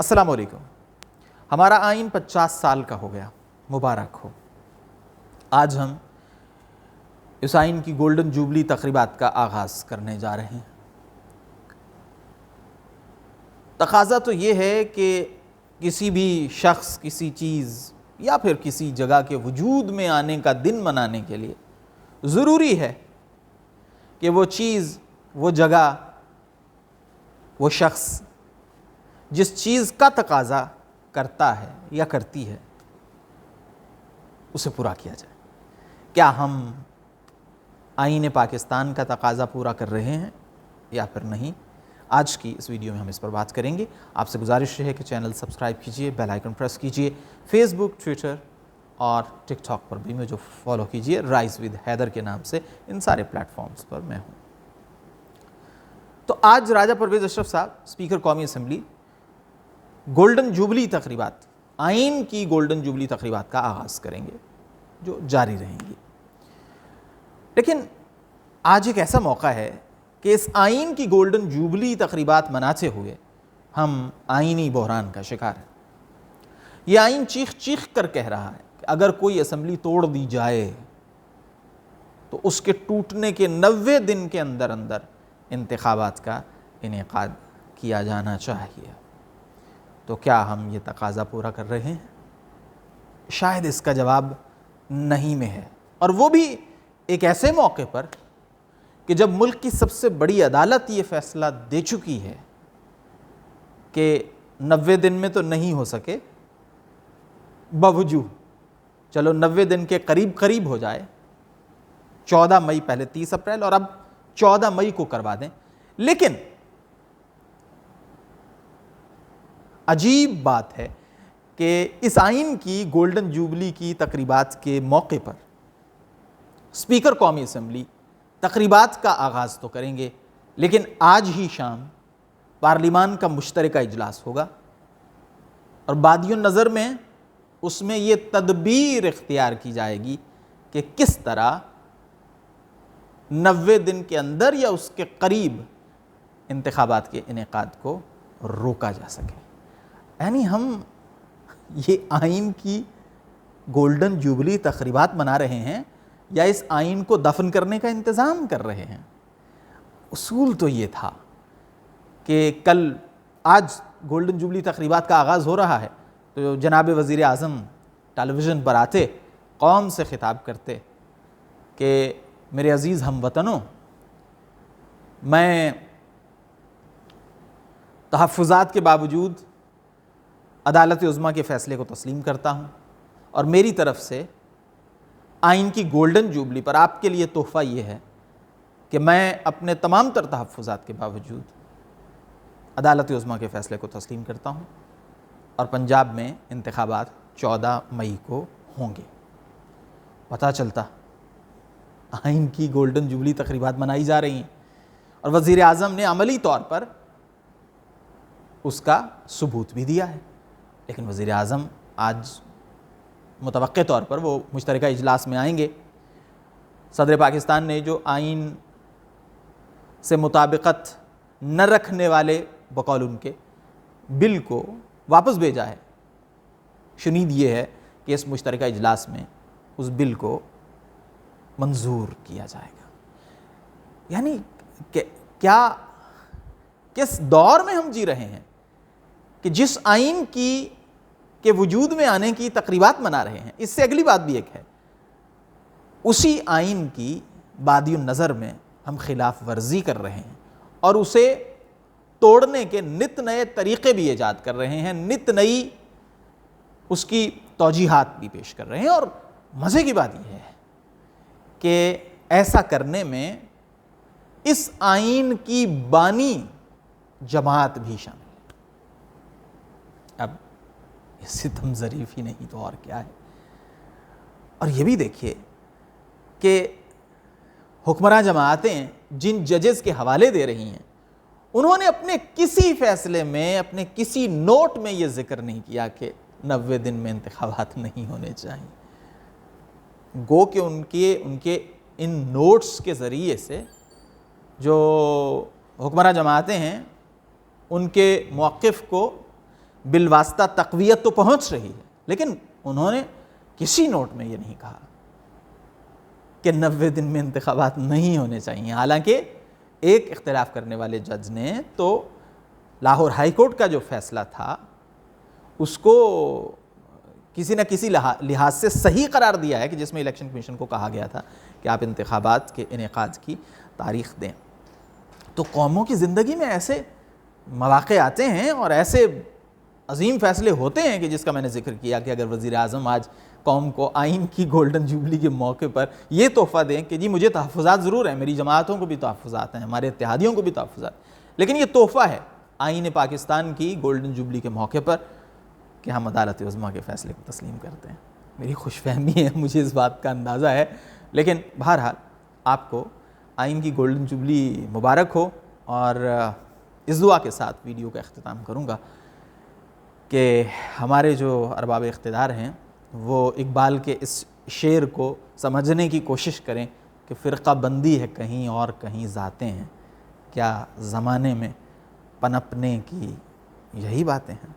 السلام علیکم۔ ہمارا آئین 50 سال کا ہو گیا، مبارک ہو۔ آج ہم اس آئین کی گولڈن جوبلی تقریبات کا آغاز کرنے جا رہے ہیں۔ تقاضا تو یہ ہے کہ کسی بھی شخص، کسی چیز یا پھر کسی جگہ کے وجود میں آنے کا دن منانے کے لیے ضروری ہے کہ وہ چیز، وہ جگہ، وہ شخص جس چیز کا تقاضا کرتا ہے یا کرتی ہے اسے پورا کیا جائے۔ کیا ہم آئین پاکستان کا تقاضا پورا کر رہے ہیں یا پھر نہیں؟ آج کی اس ویڈیو میں ہم اس پر بات کریں گے۔ آپ سے گزارش ہے کہ چینل سبسکرائب کیجئے، بیل آئیکن پریس کیجئے، فیس بک، ٹویٹر اور ٹک ٹاک پر بھی مجھے فالو کیجئے، رائز ود حیدر کے نام سے ان سارے پلیٹ فارمز پر میں ہوں۔ تو آج راجہ پرویز اشرف صاحب، اسپیکر قومی اسمبلی، گولڈن جوبلی تقریبات، آئین کی گولڈن جوبلی تقریبات کا آغاز کریں گے جو جاری رہیں گی۔ لیکن آج ایک ایسا موقع ہے کہ اس آئین کی گولڈن جوبلی تقریبات مناتے ہوئے ہم آئینی بحران کا شکار ہیں۔ یہ آئین چیخ چیخ کر کہہ رہا ہے کہ اگر کوئی اسمبلی توڑ دی جائے تو اس کے ٹوٹنے کے 90 دن کے اندر اندر انتخابات کا انعقاد کیا جانا چاہیے۔ تو کیا ہم یہ تقاضا پورا کر رہے ہیں؟ شاید اس کا جواب نہیں میں ہے، اور وہ بھی ایک ایسے موقع پر کہ جب ملک کی سب سے بڑی عدالت یہ فیصلہ دے چکی ہے کہ 90 دن میں تو نہیں ہو سکے، باوجود چلو 90 دن کے قریب قریب ہو جائے، 14 مئی، پہلے 30 اپریل اور اب 14 مئی کو کروا دیں۔ لیکن عجیب بات ہے کہ اس آئین کی گولڈن جوبلی کی تقریبات کے موقع پر اسپیکر قومی اسمبلی تقریبات کا آغاز تو کریں گے، لیکن آج ہی شام پارلیمان کا مشترکہ اجلاس ہوگا اور بادی النظر میں اس میں یہ تدبیر اختیار کی جائے گی کہ کس طرح 90 دن کے اندر یا اس کے قریب انتخابات کے انعقاد کو روکا جا سکے۔ یعنی ہم یہ آئین کی گولڈن جوبلی تقریبات منا رہے ہیں یا اس آئین کو دفن کرنے کا انتظام کر رہے ہیں؟ اصول تو یہ تھا کہ آج گولڈن جوبلی تقریبات کا آغاز ہو رہا ہے تو جناب وزیر اعظم ٹیلی ویژن پر آتے، قوم سے خطاب کرتے کہ میرے عزیز ہم وطنوں، میں تحفظات کے باوجود عدالت عظمیٰ کے فیصلے کو تسلیم کرتا ہوں، اور میری طرف سے آئین کی گولڈن جوبلی پر آپ کے لیے تحفہ یہ ہے کہ میں اپنے تمام تر تحفظات کے باوجود عدالت عظمیٰ کے فیصلے کو تسلیم کرتا ہوں، اور پنجاب میں انتخابات 14 مئی کو ہوں گے۔ پتہ چلتا آئین کی گولڈن جوبلی تقریبات منائی جا رہی ہیں اور وزیر اعظم نے عملی طور پر اس کا ثبوت بھی دیا ہے۔ لیکن وزیر اعظم آج متوقع طور پر وہ مشترکہ اجلاس میں آئیں گے۔ صدر پاکستان نے جو آئین سے مطابقت نہ رکھنے والے بقول ان کے بل کو واپس بھیجا ہے، شنید یہ ہے کہ اس مشترکہ اجلاس میں اس بل کو منظور کیا جائے گا۔ یعنی کس دور میں ہم جی رہے ہیں کہ جس آئین کے وجود میں آنے کی تقریبات منا رہے ہیں۔ اس سے اگلی بات بھی ایک ہے، اسی آئین کی بادی النظر میں ہم خلاف ورزی کر رہے ہیں اور اسے توڑنے کے نت نئے طریقے بھی ایجاد کر رہے ہیں، نت نئی اس کی توجیحات بھی پیش کر رہے ہیں۔ اور مزے کی بات یہ ہے کہ ایسا کرنے میں اس آئین کی بانی جماعت بھی شامل ہے۔ اب یہ ستم ظریف ہی نہیں تو اور کیا ہے۔ اور یہ بھی دیکھیے کہ حکمراں جماعتیں جن ججز کے حوالے دے رہی ہیں، انہوں نے اپنے کسی فیصلے میں، اپنے کسی نوٹ میں یہ ذکر نہیں کیا کہ 90 دن میں انتخابات نہیں ہونے چاہیے۔ گو کہ ان کے ان نوٹس کے ذریعے سے جو حکمراں جماعتیں ہیں ان کے موقف کو بالواسطہ تقویت تو پہنچ رہی ہے، لیکن انہوں نے کسی نوٹ میں یہ نہیں کہا کہ 90 دن میں انتخابات نہیں ہونے چاہیے۔ حالانکہ ایک اختلاف کرنے والے جج نے تو لاہور ہائی کورٹ کا جو فیصلہ تھا اس کو کسی نہ کسی لحاظ سے صحیح قرار دیا ہے کہ جس میں الیکشن کمیشن کو کہا گیا تھا کہ آپ انتخابات کے انعقاد کی تاریخ دیں۔ تو قوموں کی زندگی میں ایسے مواقع آتے ہیں اور ایسے عظیم فیصلے ہوتے ہیں کہ جس کا میں نے ذکر کیا کہ اگر وزیر اعظم آج قوم کو آئین کی گولڈن جوبلی کے موقع پر یہ تحفہ دیں کہ جی مجھے تحفظات ضرور ہیں، میری جماعتوں کو بھی تحفظات ہیں، ہمارے اتحادیوں کو بھی تحفظات، لیکن یہ تحفہ ہے آئین پاکستان کی گولڈن جوبلی کے موقع پر کہ ہم عدالت عظمیٰ کے فیصلے کو تسلیم کرتے ہیں۔ میری خوش فہمی ہے، مجھے اس بات کا اندازہ ہے، لیکن بہرحال آپ کو آئین کی گولڈن جوبلی مبارک ہو، اور اس دعا کے ساتھ ویڈیو کا اختتام کروں گا کہ ہمارے جو ارباب اقتدار ہیں وہ اقبال کے اس شعر کو سمجھنے کی کوشش کریں کہ فرقہ بندی ہے کہیں اور کہیں ذاتیں ہیں، کیا زمانے میں پنپنے کی یہی باتیں ہیں۔